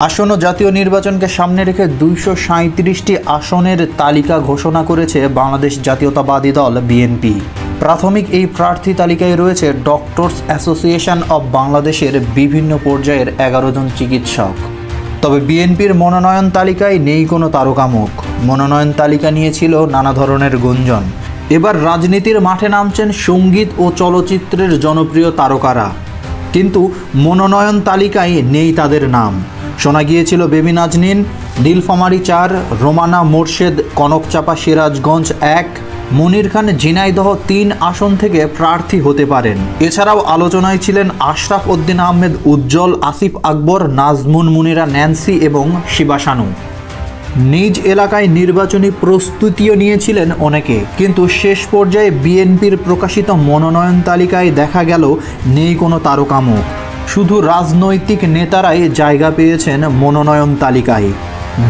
আসন্ন জাতীয় নির্বাচনকে সামনে রেখে ২৩৭টি আসনের তালিকা ঘোষণা করেছে বাংলাদেশ জাতীয়তাবাদী দল বিএনপি। প্রাথমিক এই প্রার্থী তালিকায় রয়েছে ডক্টরস অ্যাসোসিয়েশন অব বাংলাদেশের বিভিন্ন পর্যায়ের ১১ জন চিকিৎসক। তবে বিএনপির মনোনয়ন তালিকায় নেই কোনো তারকামুখ। মনোনয়ন তালিকা নিয়েছিল নানা ধরনের গুঞ্জন। এবার রাজনীতির মাঠে নামছেন সঙ্গীত ও চলচ্চিত্রের জনপ্রিয় তারকারা, কিন্তু মনোনয়ন তালিকায় নেই তাদের নাম। শোনা গিয়েছিল বেবি নাজনীন, নীলফামারী ৪, রোমানা মোর্শেদ কনকচাপা সিরাজগঞ্জ ১, মনির খান ঝিনাইদহ ৩ আসন থেকে প্রার্থী হতে পারেন। এছাড়াও আলোচনায় ছিলেন আশরাফ উদ্দিন আহমেদ উজ্জ্বল, আসিফ আকবর, নাজমুন মুনিরা ন্যান্সি এবং শিবা শানু। নিজ এলাকায় নির্বাচনী প্রস্তুতিও নিয়েছিলেন অনেকে, কিন্তু শেষ পর্যায়ে বিএনপির প্রকাশিত মনোনয়ন তালিকায় দেখা গেল নেই কোনো তারকামুখ। শুধু রাজনৈতিক নেতারাই জায়গা পেয়েছেন মনোনয়ন তালিকায়।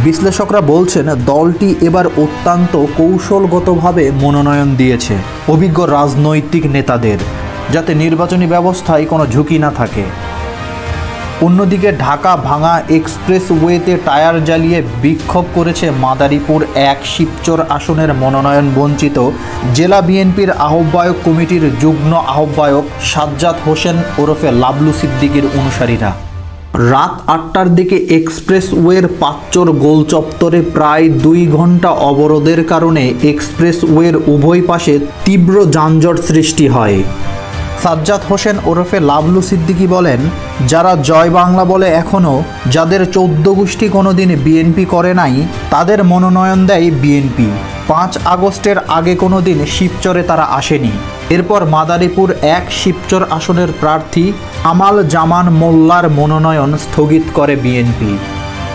বিশ্লেষকরা বলছেন দলটি এবার অত্যন্ত কৌশলগতভাবে মনোনয়ন দিয়েছে অভিজ্ঞ রাজনৈতিক নেতাদের, যাতে নির্বাচনী ব্যবস্থায় কোনো ঝুঁকি না থাকে। অন্যদিকে ঢাকা ভাঙা এক্সপ্রেসওয়েতে টায়ার জ্বালিয়ে বিক্ষোভ করেছে মাদারীপুর ১ শিবচর আসনের মনোনয়ন বঞ্চিত জেলা বিএনপির আহ্বায়ক কমিটির যুগ্ম আহ্বায়ক সাজ্জাদ হোসেন ওরফে লাবলু সিদ্দিকীর অনুসারীরা। রাত ৮টার দিকে এক্সপ্রেসওয়ের পাঁচচর গোল চত্বরে প্রায় ২ ঘন্টা অবরোধের কারণে এক্সপ্রেসওয়ের উভয় পাশে তীব্র যানজট সৃষ্টি হয়। সাজ্জাদ হোসেন ওরফে লাবলু সিদ্দিকী বলেন, যারা জয় বাংলা বলে এখনও, যাদের ১৪ গোষ্ঠী কোনোদিন বিএনপি করে নাই, তাদের মনোনয়ন দেয় বিএনপি। ৫ আগস্টের আগে কোনোদিন শিবচরে তারা আসেনি। এরপর মাদারীপুর ১ শিবচর আসনের প্রার্থী আমাল জামান মোল্লার মনোনয়ন স্থগিত করে বিএনপি।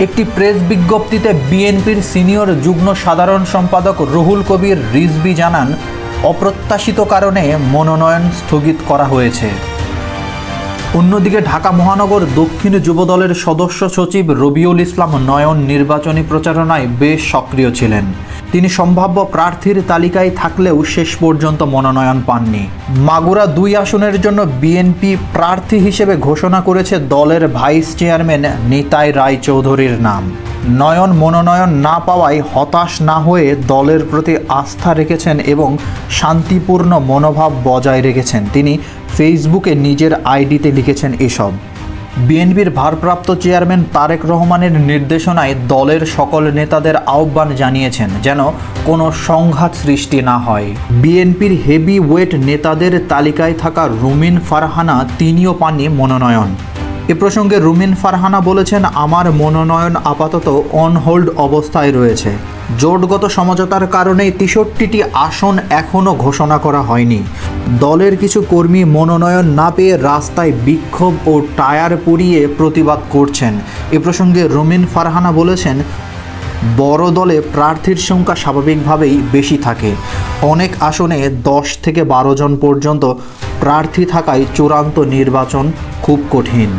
একটি প্রেস বিজ্ঞপ্তিতে বিএনপির সিনিয়র যুগ্ম সাধারণ সম্পাদক রুহুল কবির রিজভী জানান, অপ্রত্যাশিত কারণে মনোনয়ন স্থগিত করা হয়েছে। অন্যদিকে ঢাকা মহানগর দক্ষিণ যুবদলের সদস্য সচিব রবিউল ইসলাম নয়ন নির্বাচনী প্রচারণায় বেশ সক্রিয় ছিলেন। তিনি সম্ভাব্য প্রার্থীর তালিকায় থাকলেও শেষ পর্যন্ত মনোনয়ন পাননি। মাগুরা ২ আসনের জন্য বিএনপি প্রার্থী হিসেবে ঘোষণা করেছে দলের ভাইস চেয়ারম্যান নিতাই রায়চৌধুরীর নাম। নয়ন মনোনয়ন না পাওয়ায় হতাশ না হয়ে দলের প্রতি আস্থা রেখেছেন এবং শান্তিপূর্ণ মনোভাব বজায় রেখেছেন। তিনি ফেসবুকে নিজের আইডিতে লিখেছেন এসব। বিএনপির ভারপ্রাপ্ত চেয়ারম্যান তারেক রহমানের নির্দেশনায় দলের সকল নেতাদের আহ্বান জানিয়েছেন যেন কোনো সংঘাত সৃষ্টি না হয়। বিএনপির হেভি ওয়েট নেতাদের তালিকায় থাকা রুমিন ফারহানা তিনিও পাননি মনোনয়ন। এ প্রসঙ্গে রুমিন ফারহানা বলেছেন, আমার মনোনয়ন আপাতত অন হোল্ড অবস্থায় রয়েছে। জোটগত সমঝোতার কারণে ৬৩টি আসন এখনও ঘোষণা করা হয়নি। দলের কিছু কর্মী মনোনয়ন না পেয়ে রাস্তায় বিক্ষোভ ও টায়ার পুড়িয়ে প্রতিবাদ করছেন। এ প্রসঙ্গে রুমিন ফারহানা বলেছেন, বড় দলে প্রার্থীর সংখ্যা স্বাভাবিকভাবেই বেশি থাকে। অনেক আসনে ১০ থেকে ১২ জন পর্যন্ত প্রার্থী থাকায় চূড়ান্ত নির্বাচন খুব কঠিন।